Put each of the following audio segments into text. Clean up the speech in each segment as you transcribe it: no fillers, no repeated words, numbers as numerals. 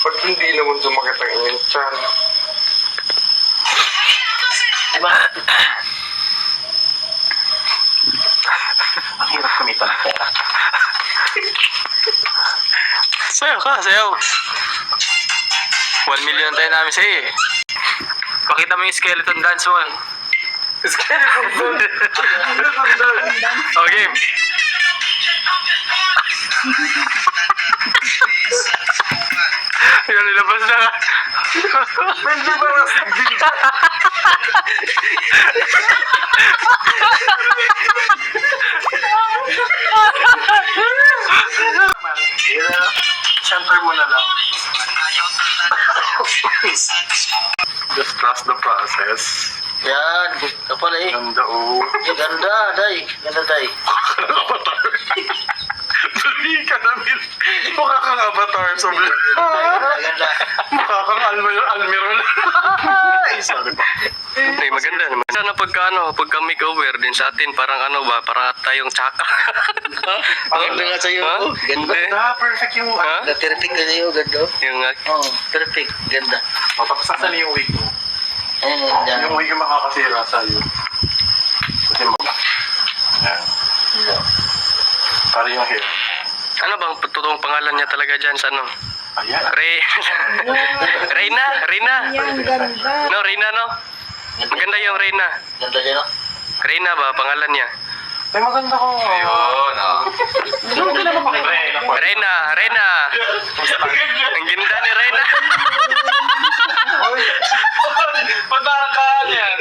Ba't hindi naman sumakit ang iyong tiyan? Diba? Ang hirap kumita ng pera. Sayo ka, sayo. 1 million tayo namin sa'yo eh. Pakita mo yung skeleton dance mo. Skeleton dance. Oh, game. Yan, nilabas na. Medyo ba nasigil? Center mo na lang. Just trust the process. Yan, kapal eh. Ganda oh. Ganda, day. Ganda, day. Tuloy ka namin. Mukha kang avatar sa vlog. Ganda. Mukha kang Almirol. Sorry pa. Ay, maganda naman. Sana pagka makeover din sa atin, parang ano ba, para tayong tsaka. Ganda nga sa'yo. Ganda. Ganda, perfect yung... Ha? Perfect ka sa'yo, ganda. Yung Oo, perfect. Ganda. Tapos saan yung wig mo? Ayan, Yung wig yung makakasira sa'yo. Kasi mo. Ayan. Para yung hair mo. ano bang totoong pangalan niya talaga dyan sa ano? Ayan. Reyna? Yan, ganda. No, Reyna no? Maganda yung Reyna. Ganda niya, no? Reyna ba, pangalan niya? Ay, maganda ko. Ayun, Ano naman pakita? Reyna. Ang ganda ni Reyna. Ba't parang ka yan?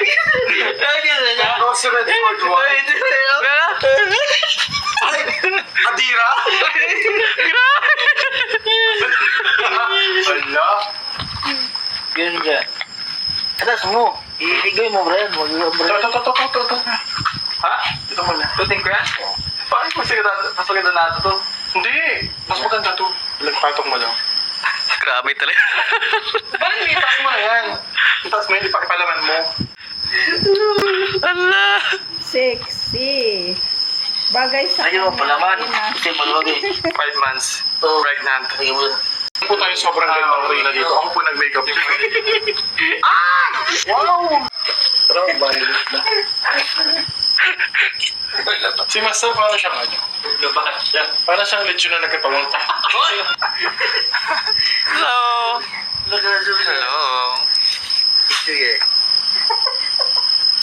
Grocery Ford One. Adira? Ala? Ganda. Atas mo. Iigay mo, Brian. Ito. Ha? Ito muna. Tuting ko yan? Bakit mas maganda na ito to? Hindi. Mas maganda to. Lagpatong mo lang. Grabe talaga. Bakit itas mo na yan? Itas mo yan, ipakipalaman mo. Ala. Sexy. Bagay sa Ayun, palaman. Ayun na. Kasi maluwag eh. 5 months. Oo. Pregnant. Ayun mo. Ako po tayo sobrang ganda ng Reyna dito. Ako po nag-makeup. Ah! Wow! Pero, violet na. Si Master parang siyang ano? Labahan siya. Parang siyang lechon na nagkatawang ta. Hello. Hello. Hello. Sige.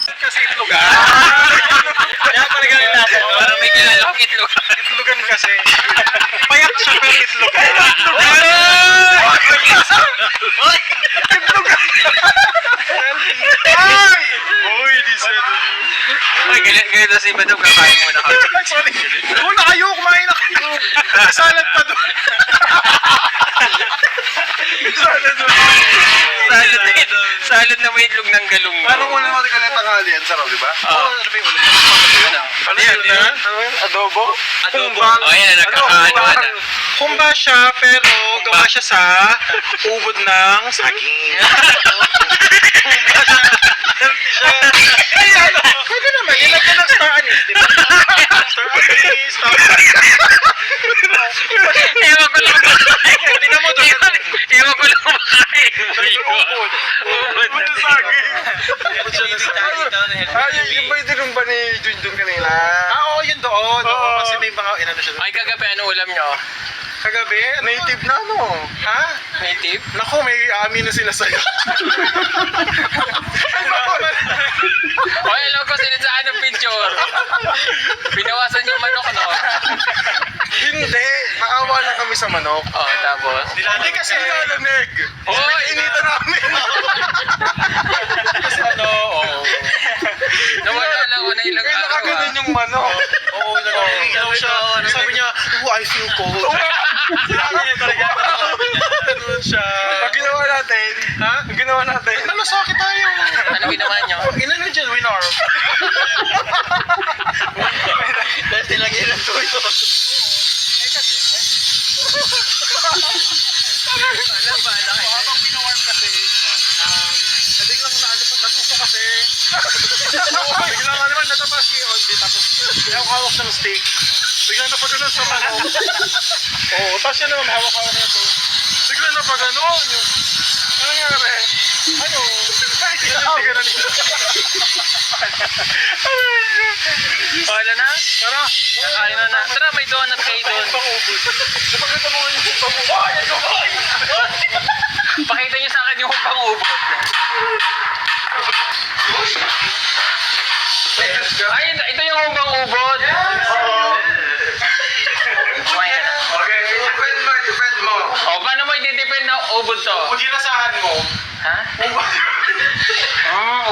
Kasi itlogan. Kaya pala ganun natin. Parang may kilalong itlog. Itlogan kasi. Payak siya pero itlogan. Ay! Uy, di siya. Ay, ganito si Badong, kakain muna kami. Sorry. Doon na kayo, kumain na kayo. Salad pa doon. Salad doon. Salad na may itlog ng galong. Parang wala naman ka lang tanghali yan, sarap, di ba? Oo. Ano ba yung ulam? Ano yan? Adobo? Humbang. Oh, yan, nagkakaano na. Humba siya, pero gawa siya sa ubod ng saging. Humba siya. Healthy siya. Ay, ano? Pwede naman, nilagyan ng star anise, di ba? Star anise, Ewan ko lang makain. Tingnan mo doon. Ewan ko lang makain. Ubod. Ubod ng saging. Yung ba yung ba ni Junjun kanina? Oo, yun doon. Kasi may mga inano siya doon. Ay, kagabi, ano ulam nyo? Kagabi, native na ano? Ha? Native? Naku, may amin na sila sa'yo. Oy, alam ko sinidsaan ng picture. Binawasan yung manok, no? Hindi, naawa lang kami sa manok. Oh, tapos? Hindi kasi nilalamig. Oy, Initan namin. Kasi ano, oo. Nawala lang ko na ilang Kaya araw. nakaganon yung manok. Oo, nagaganon siya. Sabi niya, oh, I feel cold. Sinabi niya talaga. Ganun siya. Pag ginawa natin, ha? Pag ginawa natin, nalasakit tayo. Ano ginawa niyo? Inano dyan, winarm. Dahil nilagyan ng tuyo. Habang winarm kasi, biglang natuso kasi. Biglang naman natapa si Ondi, tapos yung hawak ng steak. Bigla na pa ganun sa manok. Oo, tapos yan naman hawak-hawak na ito. Bigla na pa ganun. Yung, ano nangyari? Ano? Hindi ka na nito. Okay na? Tara. Kakain na na. Tara, may donut kayo doon. Pangubod. Napakita mo ngayon yung pangubod. Pakita niyo sa akin yung pangubod. Ay, ito yung humbang ubod. Kumain ka na. Okay, defend mo. O, paano mo i-depend na ubod to? Kung ginasahan mo, Ha?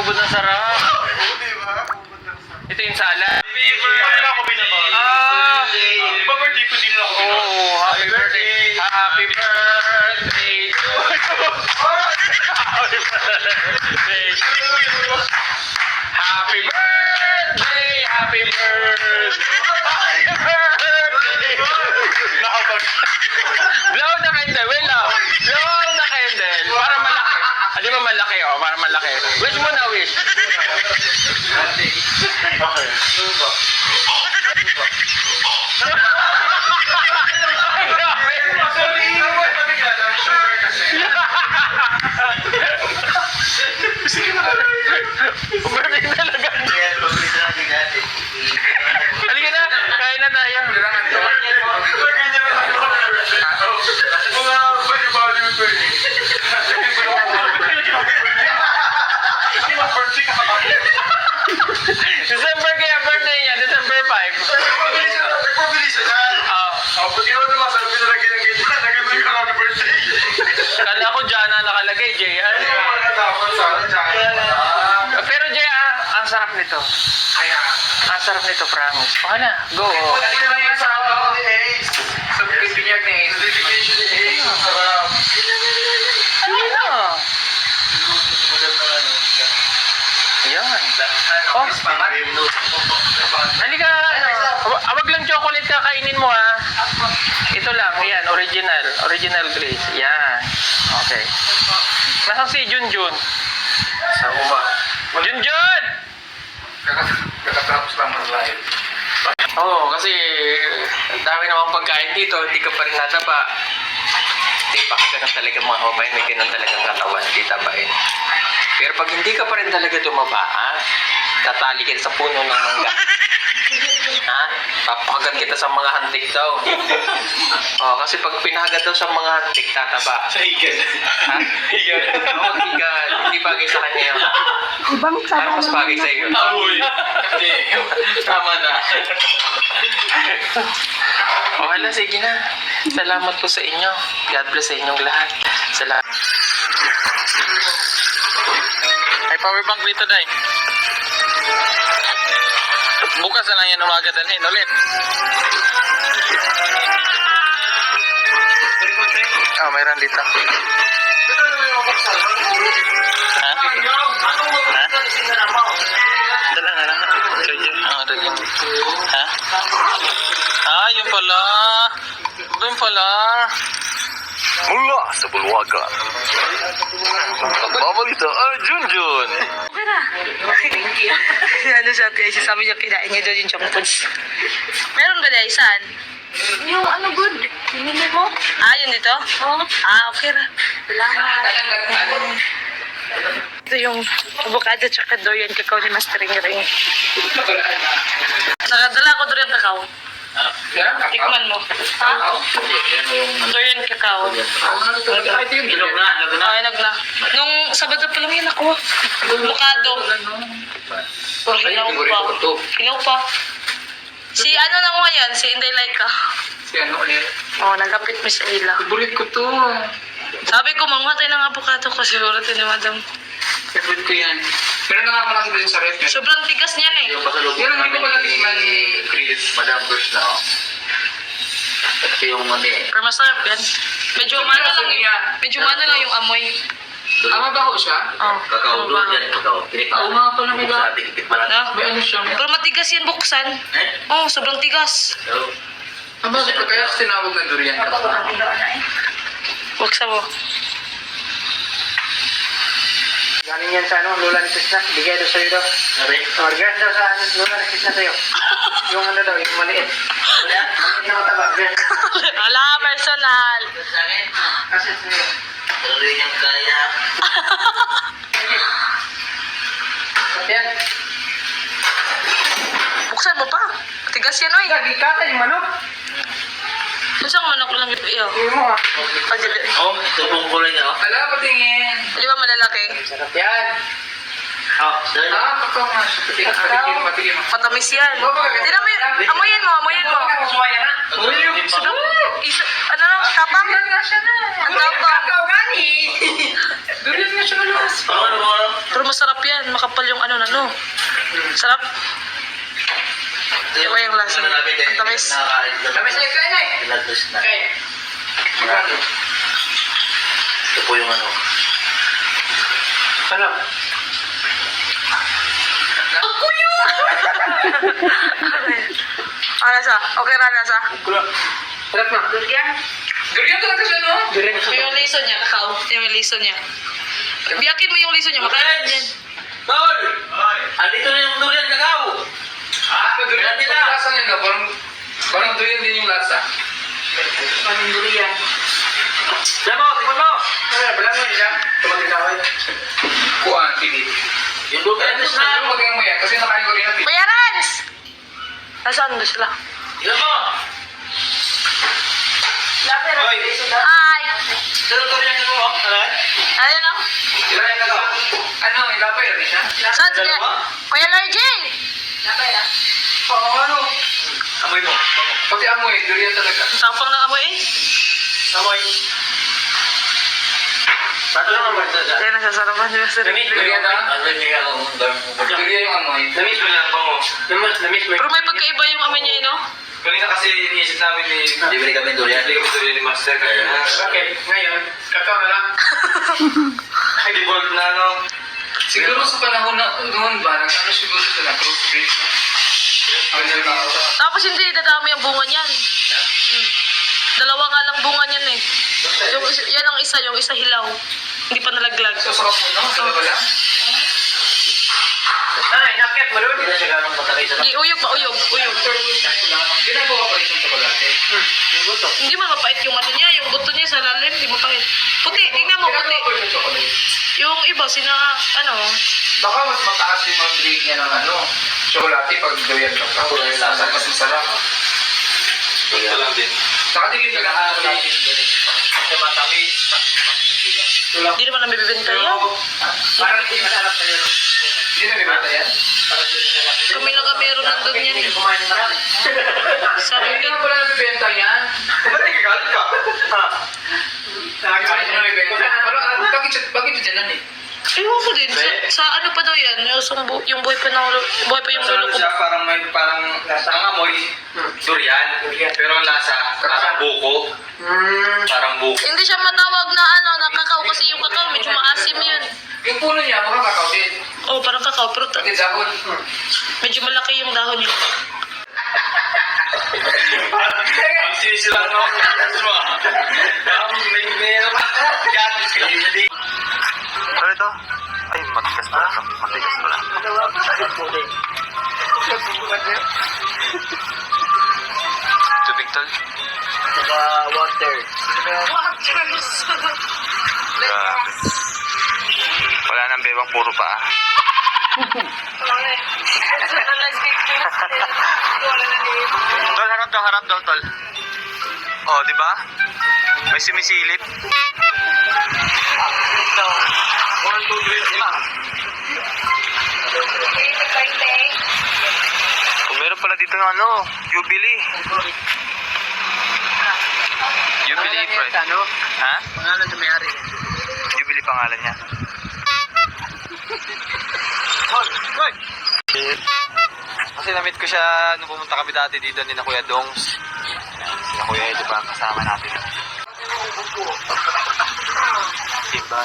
Ubod na sarap. diba? Ito yung salad. Wala ako binaba. Ah! Diba birthday ko din ako binaba? Oh, happy birthday. Happy birthday to you. Happy birthday to you. Happy birthday. Happy birthday. Happy birthday. Nakapag... Blow the candle. Wait lang. Blow the candle. Para malaki. Di ba malaki oh? Para malaki. Wish mo na wish. Okay. Ay, grabe. Birthday talaga. Halika na. Kain na tayo. December kaya birthday niya. December 5. Kala ko dyan na nakalagay, Jay. Pero Jay, ang sarap nito. Ang sarap nito, promise. Okay na, go. Ano na? Yan. Oh, halika, wag lang chocolate kakainin mo ha. Ito lang, yan, original glaze. Yan. Okay. Nasaan si Junjun? Sa uba. Junjun! Kakatapos lang mag-live. Oo, kasi ang dami namang pagkain dito, hindi ka pa rin nataba. Hindi, baka ganun talaga mga kababayan, may ganun talagang katawan, hindi tabain. Pero pag hindi ka pa rin talaga tumaba, tatali kita sa puno ng mangga. Ha? Papakagat kita sa mga hantik daw. Oh, kasi pag pinahagat daw sa mga hantik, tataba. Sa higad. Ha? Higad. Oo, higad. Hindi bagay sa kanya yun. Ibang Pero tama mas bagay sa iyo. Amoy. Kasi, tama na. O hala, sige na. Salamat po sa inyo. God bless sa inyong lahat. Salamat. May power bank dito, Day. Bukas na lang yan umaga dalhin ulit. Oh, mayroon dito. Ha? Dala na lang. Jojo. Oh, dali. Ha? Ah, yun pala. Doon pala. Mula sa Bulwagan. Magbabalita, Junjun. Okay na. Ano sa PIC, sabi niya kinain niya doon yung junk foods. Meron ba dahil saan? Yung ano good, pinili mo? Ah, yun dito? Oo. Ah, okay na. Salamat. Ito yung avocado tsaka durian kakao ni Master Ring. Nakadala ko durian kakao. Tikman mo. Ha? Durian kakao. Ilog na. Ay, nagna. Nung Sabado pa lang yun ako. Avocado. Hilaw pa. Hilaw pa. Si ano na ngayon? Si Inday Laika. Si ano ulit? Oo, nagapit mo sa ila. Favorite ko to. Sabi ko, mamatay ng avocado ko. Siguro ito ni Madam. Favorite ko yan. Pero nakakalas din sa ref. Sobrang tigas niyan eh. Yung pasalubong Pero hindi ko pala tikman ni Chris. Madam Chris na. Ito yung mali. Pero masarap yan. Medyo umano lang yung, medyo umano lang yung amoy. Mabaho siya? Oh, Kakao doon yan. Kakao. Oo nga pala, may ba? Tikit man. No? May ano siya? Pero matigas yan buksan. Oh, sobrang tigas. Bakit pa kaya tinawag na durian ka? Buksan mo. Galing yan sa ano, Lola ni Krishna. Bigay daw sa'yo daw. Sabi? Orgas daw sa ano, Lola ni Krishna sa'yo. Yung ano daw, yung maliit. Maliit na mataba. Wala, personal. Sa akin? Kasi sa'yo. Pero rin yung kaya. At yan. Buksan mo pa. Tigas yan, oy. Lagi kata yung manok. Masang manok lang yung iyo. Hindi mo ha. Oh, ito pong kulay niya. Ala, patingin. Di ba malalaki? Sarap yan. Oh, dahil. Kapag nga. Patingin mo. Matamis yan. Tignan mo yun. Amoyin mo, amoyin mo. Sunog. Ano lang, tapang? Ang tapang. Durian nga siya malas. Ano? Pero masarap yan. Makapal yung ano. Sarap. Iba yung lasa. Ang tamis. Tamis na ikaw eh. Pinagdos na. Okay. Ito po yung ano. Ano? Ah, lasa. Okay na, lasa. Sarap na. Durian talaga siya, no? Durian siya. Yung liso niya, kakao. Yung liso niya. Biyakin mo yung liso niya. Makain yan. Tol! Andito na yung durian kakao. Durian din ang lasa niya, no? Parang durian din yung lasa. Parang durian. Diyan mo, tingnan mo. Wala mo yan. Tumating na ako. Kuhaan, pinit. Yung durian na siya. Ano mo yan? Kasi nakain ko rin natin. Kuya Rans! Nasaan ba sila? Tingnan mo. Hoy. Hi! Sino durian ka mo? Alan? Ayun o. Ilapay ka daw. Ano, ilapay rin siya? Saan sila? Kuya Largy! Oo, ano? Amoy mo. Pati amoy, durian talaga. Ang tapang na amoy eh. Amoy. Bato naman ba ito? Kaya nasasarapan niyo sa Namit ko Durian yung na? Namit ko yung Durian yung amoy. Namit mo lang mo. Namit mo. Pero may pagkaiba yung amoy niya eh, no? Kanina kasi iniisip namin ni... Libre kami durian. Bili kami durian ni Master kaya... Bakit? Ngayon, kakao na lang. Ay, devolve na, no? Siguro sa panahon na noon ba, nag-ano siguro sila, crossbreed. Ang tao. Tapos hindi dadami ang bunga niyan. Dalawa nga lang bunga niyan eh. Yan ang isa, yung isa hilaw. Hindi pa nalaglag. So, sa kapuno, dalawa lang? Ay, nakit mo doon. Hindi na siya ganong matakay sa Hindi, uyog. Ginagawa pa rin siyang tsokolate. Hindi mo mapait yung ano niya, yung buto niya sa lalim, hindi mapait. Puti, tingnan mo, puti. Ginagawa pa rin siyang tsokolate. Yung iba, ano, Baka mas mataas yung mga grade niya ng ano, tsokolate pag gawin ka. Mas masarap. Ito lang din. Saka di rin nag-aaral. Kasi matamis. hindi naman nabibenta yan. Parang hindi masarap na yun. Hindi na bibenta yan? Kami lang ang meron nandun yan eh. Kumain marami. Sabi Hindi ko, na pala nabibenta yan. Ba't nagagalit ka? Nakakalit na nabibenta. Bakit dyan yan eh? ewan ko din, sa ano pa daw yan, yung buhay pa yung lolo ko. Parang ang amoy, durian. Pero ang lasa, parang buko. Parang buko. Hindi siya matawag na na kakao kasi yung kakao medyo maasim yun. Yung puno niya, mukhang kakao din. Oh, parang kakao, pero Pati dahon. medyo malaki yung dahon niya. Ang sisilang mo. May meron ka. Gatis ka. Ano ito? Ay, matigas pala. Matigas pala. Tubig tol? Water. Wala nang bewang, puro pa. Tol, harap daw, tol. Oh, di ba? May sumisilip. Kung meron pala dito ng ano, Jubilee. Jubilee, friend. Ha? Pangalan na may-ari. Jubilee pangalan niya. Kasi na-meet ko siya nung pumunta kami dati dito ni na Kuya Dongs. Si na Kuya Edo pa kasama natin. Diba?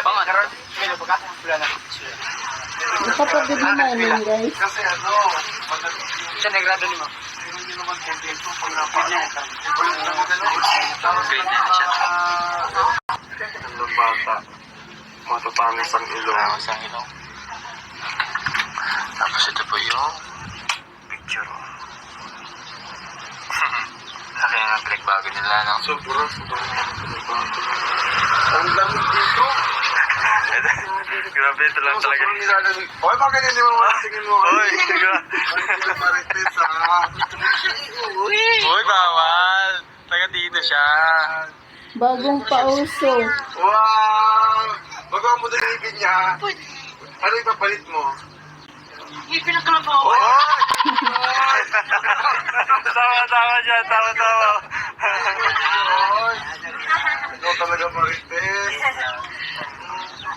Pangalan. Kapatid mo namin, guys. Siya nagrado ni mo. Grade 9 na siya. Ang bata. Matatamis ang ilong. Matatamis ang ilong. Tapos ito po yung picture. Laki na ng pinagbago nila, no? Sobrang. Ang lamig dito. Grabe, ito lang talaga. Hoy, bakit hindi mo tingin mo? Hoy, Hoy, bawal. Taga dito siya. Bagong pauso. Wow! Magawa mo din ibig niya. Ano ipapalit mo? May pinakalabaw. Hoy! Tama dyan, tama. Ikaw talaga Marites.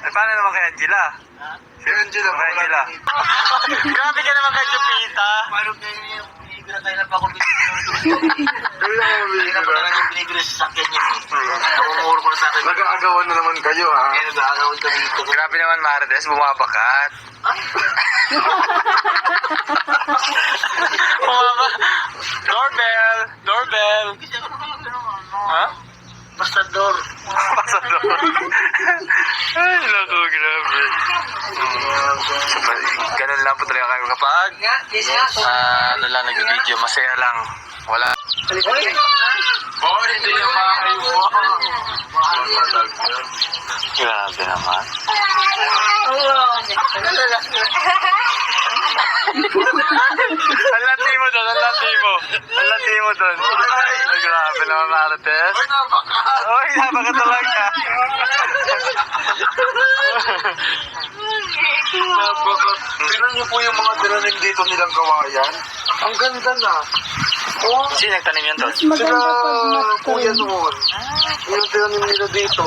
Eh, paano naman kay Angela? Si Angela, Kay Angela. Grabe ka naman kay Jupita. Paano kayo binibira tayo na pa ako Kaya mo Hindi na pa talagang binibira sa sakyan niya eh. Namumuro ko sa akin. Nag-aagawan na naman kayo, ha? Kaya nag-aagawin ka dito. Grabe naman, Marites, bumabakat. Doorbell. Ha? Bastador. Pasador. Ay, naku, grabe. Ganun lang po talaga kayo kapag ano lang, nag-video, masaya lang. Wala. Oh, hindi yung bahay mo. Grabe naman. Ang landi mo doon. Ay, grabe naman, Marites. Uy, napaka talaga. Tignan niyo po yung mga tinanim dito nilang kawayan. Ang ganda na. Oh, Sino nagtanim yan doon? Mas maganda pag kuya nag-turn. noon. Yung tinanim nila dito.